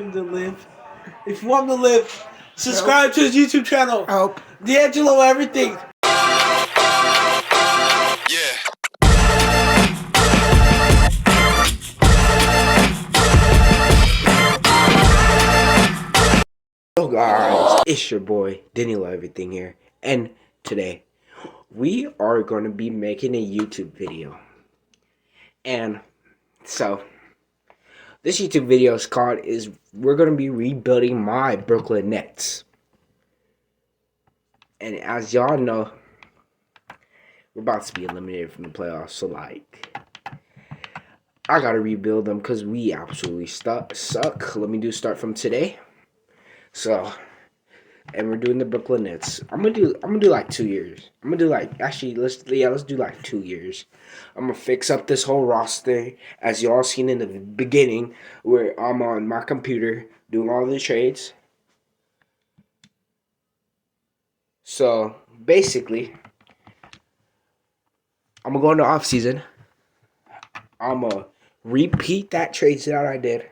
To live. If you want him to live, subscribe to his YouTube channel. D'Angelo everything. Hello guys, it's your boy Daniel Everything here, and today we are going to be making a YouTube video. And so this YouTube video is we're going to be rebuilding my Brooklyn Nets. And as y'all know, we're about to be eliminated from the playoffs, so like I gotta rebuild them because we absolutely suck. Let me start from today. So, and we're doing the Brooklyn Nets. I'm gonna do like 2 years. I'm gonna do like let's do like 2 years. I'm gonna fix up this whole roster as y'all seen in the beginning, where I'm on my computer doing all the trades. So basically, I'm gonna go into off season. I'm gonna repeat that trades that I did,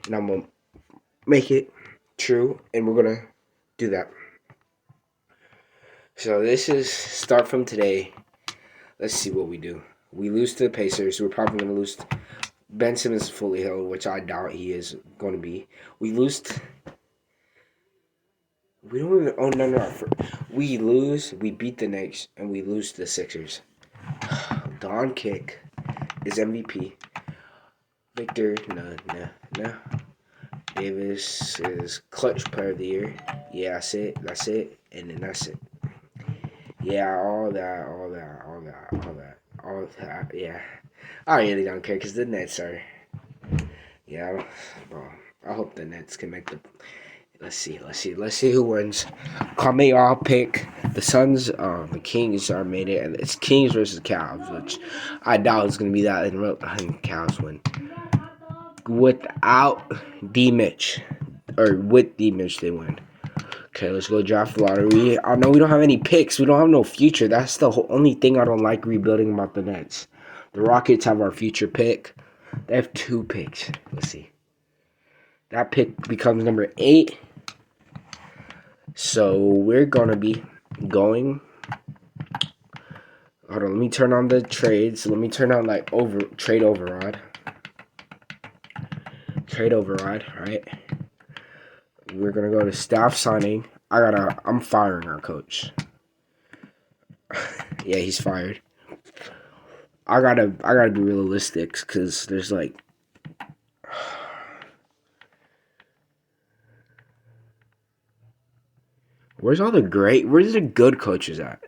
and I'm gonna make it true, and we're gonna do that. So this is start from today. Let's see what we do. We lose to the Pacers. We're probably going to lose. Ben Simmons is fully healed, which I doubt he is going to be. We lose. We don't even own none of our. We lose. We beat the Knicks, and we lose to the Sixers. Don Kick is MVP. Victor, no. Davis is clutch player of the year. Yeah, that's it. And then that's it. Yeah, all that. Yeah, I really don't care because the Nets are. Yeah, well, I hope the Nets can make the. Let's see who wins. Comment y'all pick. The Suns, the Kings are made it, and it's Kings versus Cavs, which I doubt is gonna be that. And Cavs win without D Mitch, or with D Mitch they win. Okay, let's go draft lottery. I know we don't have any picks. We don't have no future. That's the only thing I don't like rebuilding about the Nets. The Rockets have our future pick. They have 2 picks. Let's see. That pick becomes number 8. So we're going to be going. Hold on. Let me turn on the trades. Let me turn on like trade override. Trade override. All right. We're going to go to staff signing. I'm firing our coach. Yeah, he's fired. I gotta be realistic because there's like where's the good coaches at?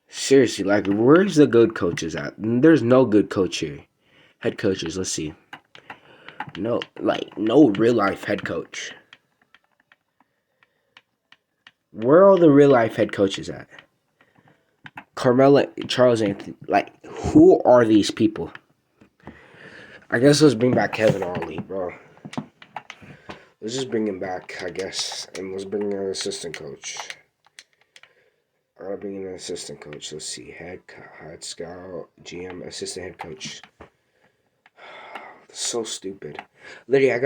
Seriously, like where's the good coaches at? There's no good coach here. Head coaches, let's see. No real life head coach. Where are all the real life head coaches at? Carmelo, Charles Anthony, like who are these people? I guess let's bring back Kevin Ollie, bro. Let's just bring him back, I guess, and let's bring in an assistant coach. I gotta bring in an assistant coach. Let's see, head scout, GM, assistant head coach. So stupid. Literally, I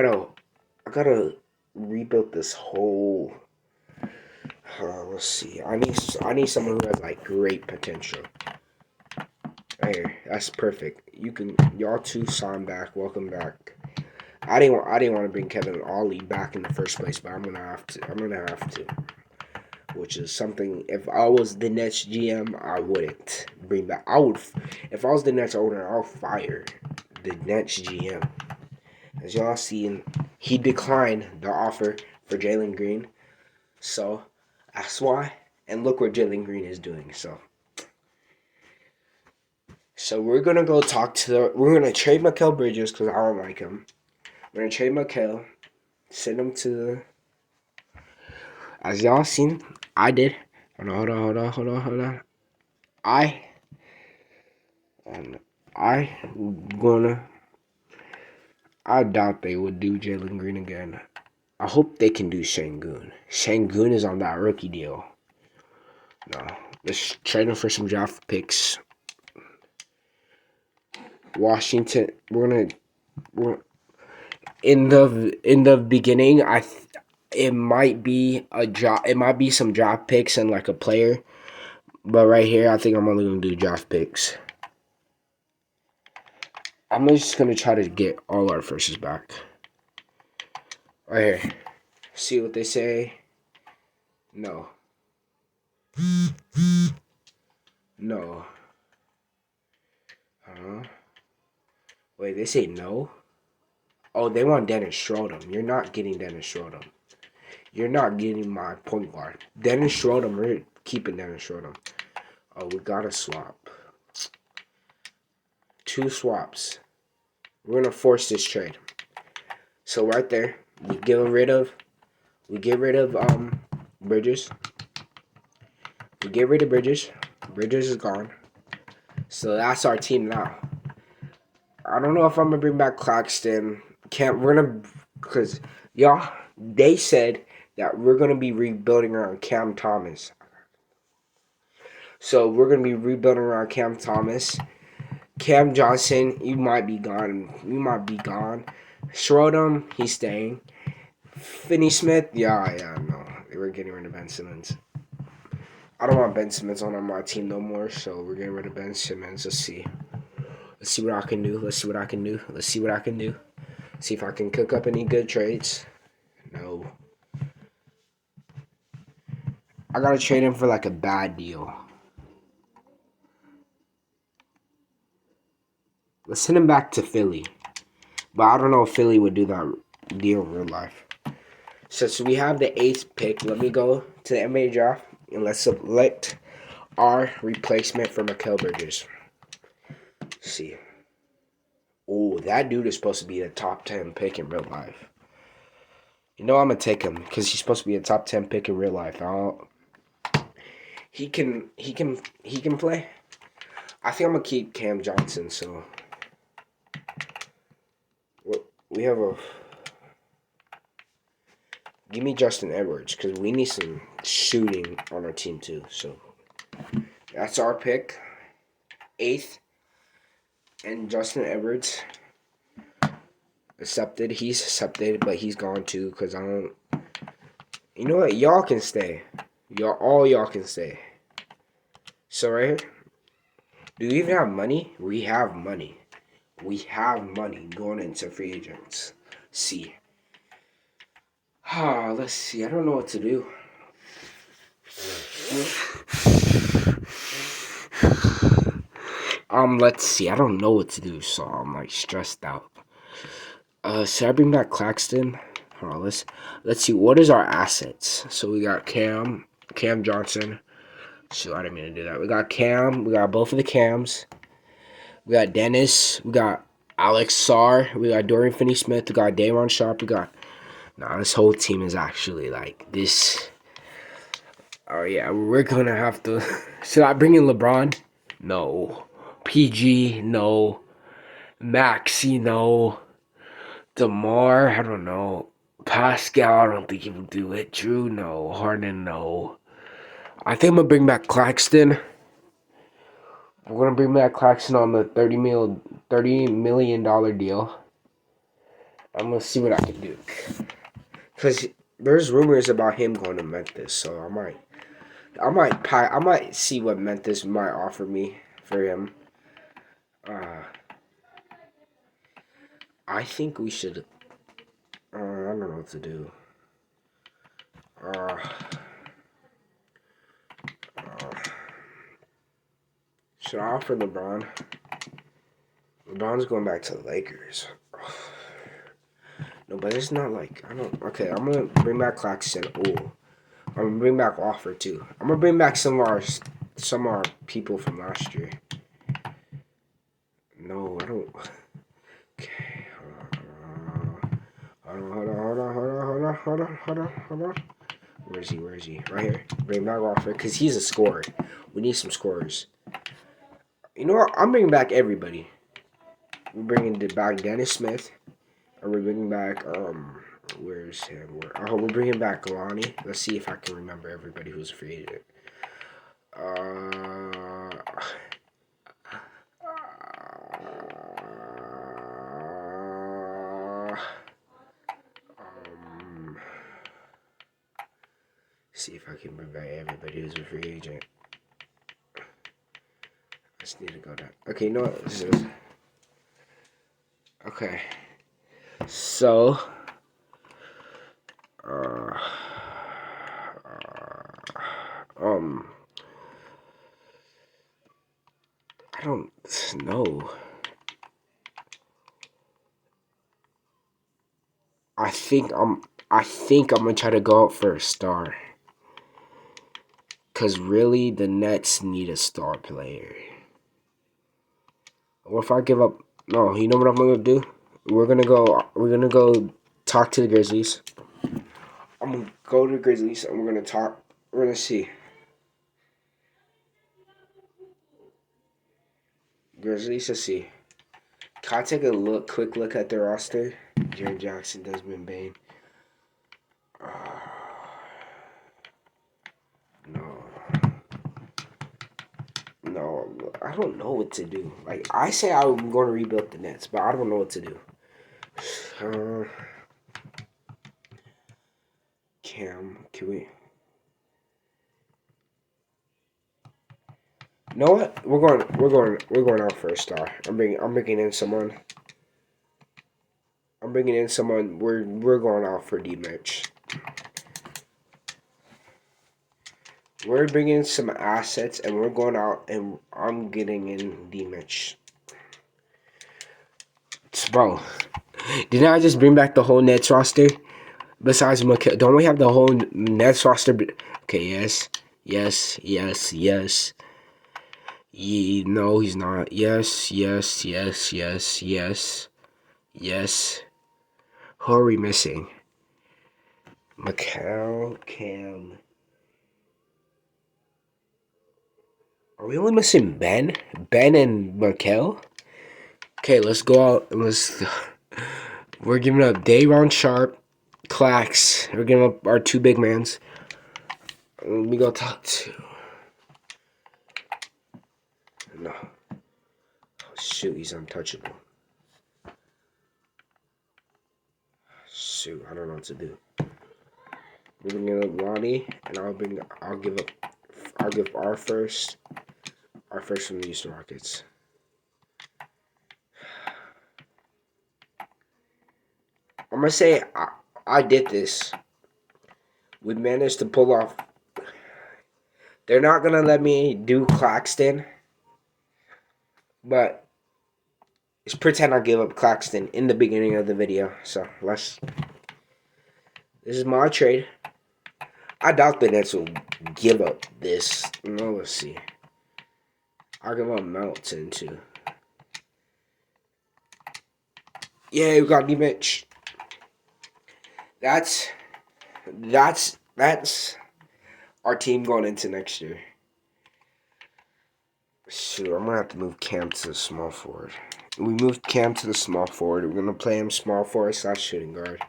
gotta rebuild this whole. Let's see. I need someone who has like great potential. Hey, that's perfect. Y'all two sign back. Welcome back. I didn't want to bring Kevin Ollie back in the first place, but I'm gonna have to. Which is something. If I was the Nets GM, I wouldn't bring back. If I was the Nets owner, I'll fire the Nets GM. As y'all seen, he declined the offer for Jalen Green, so that's why. And look what Jalen Green is doing. So we're gonna go talk to we're gonna trade Mikal Bridges because I don't like him. We're gonna trade Mikal, send him to the. As y'all seen, I did. Hold on. I doubt they would do Jalen Green again. I hope they can do Şengün. Şengün is on that rookie deal. No, let's trade him for some draft picks. Washington, in the beginning, it might be a drop. It might be some draft picks and like a player. But right here, I think I'm only gonna do draft picks. I'm just gonna try to get all our firsts back. Right here. See what they say. No. No. Huh? Wait, they say no? Oh, they want Dennis Schroeder. You're not getting Dennis Schroeder. You're not getting my point guard. Dennis Schroeder, we're keeping Dennis Schroeder. Oh, we gotta swap. 2 swaps. We're gonna force this trade. So right there, we get rid of Bridges. We get rid of Bridges. Bridges is gone. So that's our team now. I don't know if I'm gonna bring back Claxton. Because y'all, they said that we're gonna be rebuilding around Cam Thomas. So we're gonna be rebuilding around Cam Thomas. Cam Johnson, you might be gone. Schroeder, he's staying. Finney Smith, yeah, no. We're getting rid of Ben Simmons. I don't want Ben Simmons on my team no more, so we're getting rid of Ben Simmons. Let's see. Let's see what I can do. See if I can cook up any good trades. No. I gotta trade him for like a bad deal. Let's send him back to Philly. But I don't know if Philly would do that deal in real life. So we have the 8th pick. Let me go to the NBA draft and let's select our replacement for Mikal Bridges. Let's see. Oh, that dude is supposed to be a top 10 pick in real life. You know I'm gonna take him because he's supposed to be a top 10 pick in real life. He can play. I think I'm gonna keep Cam Johnson. So we have a. Give me Justin Edwards because we need some shooting on our team too. So that's our pick, 8th, and Justin Edwards accepted. He's accepted, but he's gone too because I don't. You know what? Y'all can stay. Y'all can stay. So right here, do we even have money? We have money. We have money going into free agents. See. Let's see. I don't know what to do. Let's see. I don't know what to do, so I'm like stressed out. Should I bring back Claxton? Hold on, let's see. What is our assets? So we got Cam Johnson. So I didn't mean to do that. We got Cam. We got both of the Cams. We got Dennis. We got Alex Sarr. We got Dorian Finney-Smith. We got Day'Ron Sharpe. This whole team is actually like this. Oh yeah, we're gonna have to. Should I bring in LeBron? No. PG? No. Maxi? No. DeMar? I don't know. Pascal? I don't think he will do it. Drew? No. Harden? No. I think I'm gonna bring back Claxton. We're gonna bring back Claxton on the $30 million deal. I'm gonna see what I can do. Cause there's rumors about him going to Memphis, so I might see what Memphis might offer me for him. I think we should. I don't know what to do. Should I offer LeBron? LeBron's going back to the Lakers. No, but it's not like I don't. Okay, I'm gonna bring back Claxton. Oh, I'm gonna bring back Offer too. I'm gonna bring back some of our people from last year. No, I don't. Okay, hold on. Where is he? Right here. Bring back Offer because he's a scorer. We need some scorers. You know what? I'm bringing back everybody. We're bringing back Dennis Smith. Or we're bringing back, where's him? We're bringing back Kalani. Let's see if I can remember everybody who's a free agent. See if I can bring back everybody who's a free agent. I just need to go down. Okay, you know what? Okay. So, um, I don't know. I think I'm gonna try to go out for a star. Cause really, the Nets need a star player. Or if I give up, no, you know what I'm gonna do? We're gonna go talk to the Grizzlies. I'm gonna go to the Grizzlies and we're gonna talk. We're gonna see. Grizzlies, let's see. Can I take a quick look at their roster? Jaren Jackson, Desmond Bane. No. No, I don't know what to do. Like, I say I'm going to rebuild the Nets, but I don't know what to do. Cam, can we? You know what? We're going out for a star. I'm bringing in someone. We're going out for D-Mitch. We're bringing some assets, and we're going out, and I'm getting in D-Mitch. Bro, didn't I just bring back the whole Nets roster? Besides McHale, don't we have the whole Nets roster? Okay, yes. No, he's not. Yes. Who are we missing? McHale, Cam. Are we only missing Ben? Ben and McHale? Okay, let's go out and we're giving up Day'Ron Sharpe, Clax. We're giving up our two big mans. Let me go talk to. No. Oh, shoot, he's untouchable. Shoot, I don't know what to do. We're bringing up Lonnie, and I'll give our first from the Houston Rockets. I'm gonna say I did this. We managed to pull off. They're not gonna let me do Claxton, but let's pretend I gave up Claxton in the beginning of the video. So this is my trade. I doubt the Nets will give up this. No, let's see. I'll give up Melton too. Yeah, we got D-Mitch. That's our team going into next year. Shoot, I'm gonna have to move Cam to the small forward. We moved Cam to the small forward. We're gonna play him small forward / shooting guard.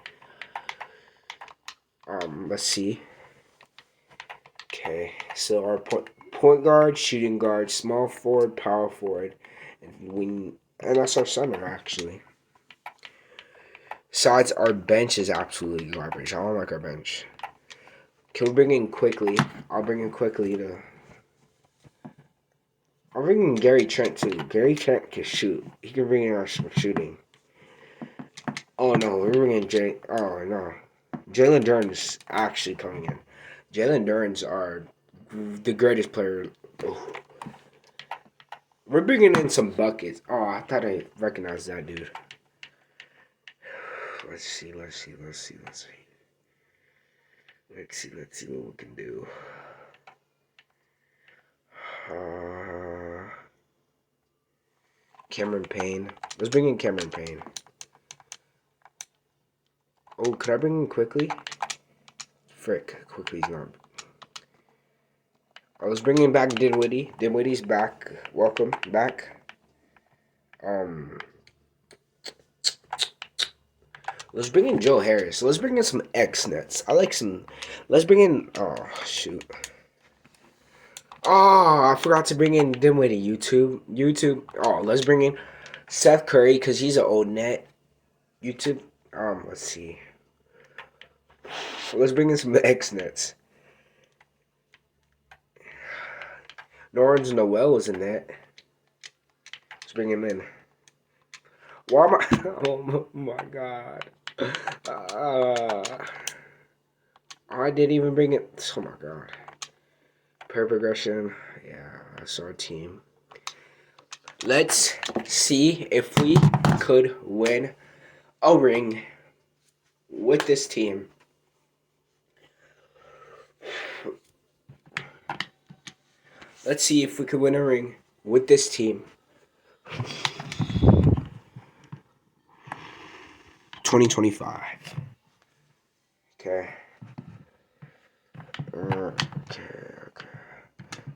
Let's see. Okay, so our point guard, shooting guard, small forward, power forward, and that's our center actually. Besides, our bench is absolutely garbage. I don't like our bench. Can we bring in quickly? I'll bring in quickly to. I'll bring in Gary Trent too. Gary Trent can shoot. He can bring in our shooting. Oh no, we're bringing Oh no, Jalen Duren's actually coming in. Jalen Duren's are the greatest player. Oh. We're bringing in some buckets. Oh, I thought I recognized that dude. Let's see what we can do. Cameron Payne. Let's bring in Cameron Payne. Oh, could I bring in quickly? Frick, quickly's not. I was bringing back Dinwiddie. Dinwiddie's back. Welcome back. Let's bring in Joe Harris. Let's bring in some X-Nets. I like some. Let's bring in. Oh, shoot. Oh, I forgot to bring in Dinwiddie. YouTube. Oh, let's bring in Seth Curry because he's an old net. YouTube. Let's see. Let's bring in some X-Nets. Norns Noel was in that. Let's bring him in. Why am I? Oh my god. I didn't even bring it. Oh my god. Per progression. Yeah, that's our team. Let's see if we could win a ring with this team. Let's see if we could win a ring with this team. 2025. Okay. Okay.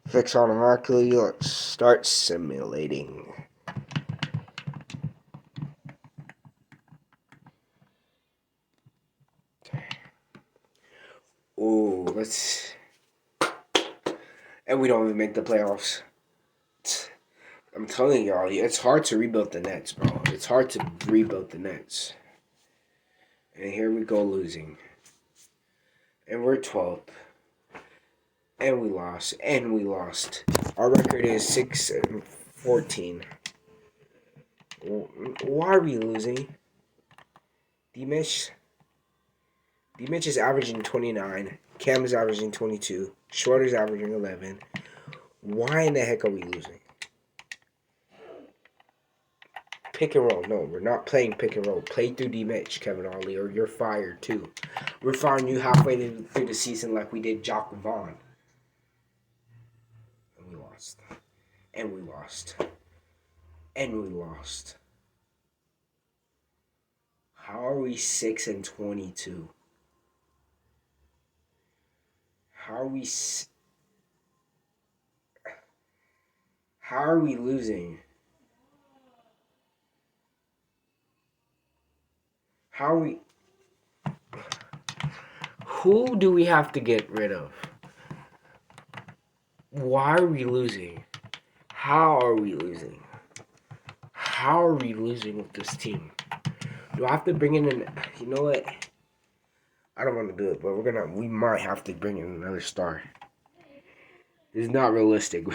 Fix automatically. Let's start simulating. Okay. Ooh, let's. And we don't even make the playoffs. I'm telling y'all, it's hard to rebuild the Nets, bro. It's hard to rebuild the Nets. And here we go losing. And we're 12th. And we lost. And we lost. Our record is 6-14. Why are we losing? D-Mitch is averaging 29. Cam is averaging 22. Schroeder's averaging 11. Why in the heck are we losing? Pick and roll. No, we're not playing pick and roll. Play through D-Mitch, Kevin Ollie, or you're fired too. We're firing you halfway through the season like we did Jock Vaughn. And we lost. And we lost. And we lost. How are we 6-22? How are we losing? How are we... Who do we have to get rid of? Why are we losing? How are we losing? How are we losing with this team? Do I have to bring in an... You know what? I don't want to do it, but we might have to bring in another star. It's not realistic.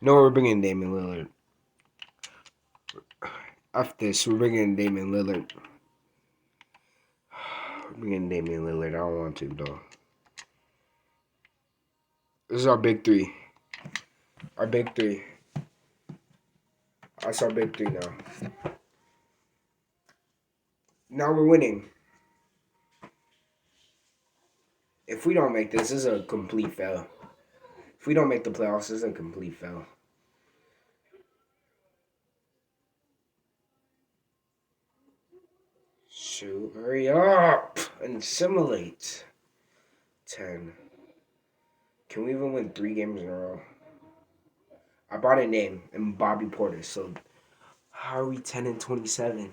No, we're bringing Damian Lillard. After this, we're bringing in Damian Lillard. We're bringing Damian Lillard. I don't want to, though. This is our big three. Our big three. That's our big three now. Now we're winning. If we don't make this is a complete fail. If we don't make the playoffs, this is a complete fail. Shoot, hurry up and simulate. 10. Can we even win 3 games in a row? I brought a name and Bobby Portis. So how are we 10-27?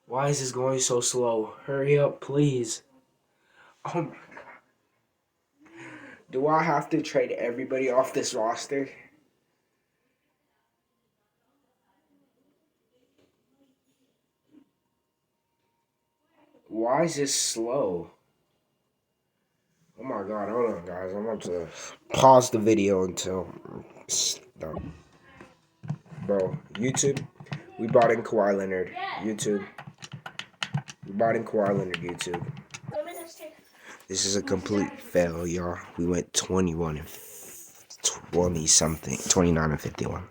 Why is this going so slow? Hurry up, please. Oh my god. Do I have to trade everybody off this roster? Why is this slow? Oh my god, hold on guys. I'm about to pause the video until it's done. Bro, YouTube, we brought in Kawhi Leonard. YouTube. We brought in Kawhi Leonard, YouTube. This is a complete fail, y'all. We went 21 and 20 something, 29 and 51.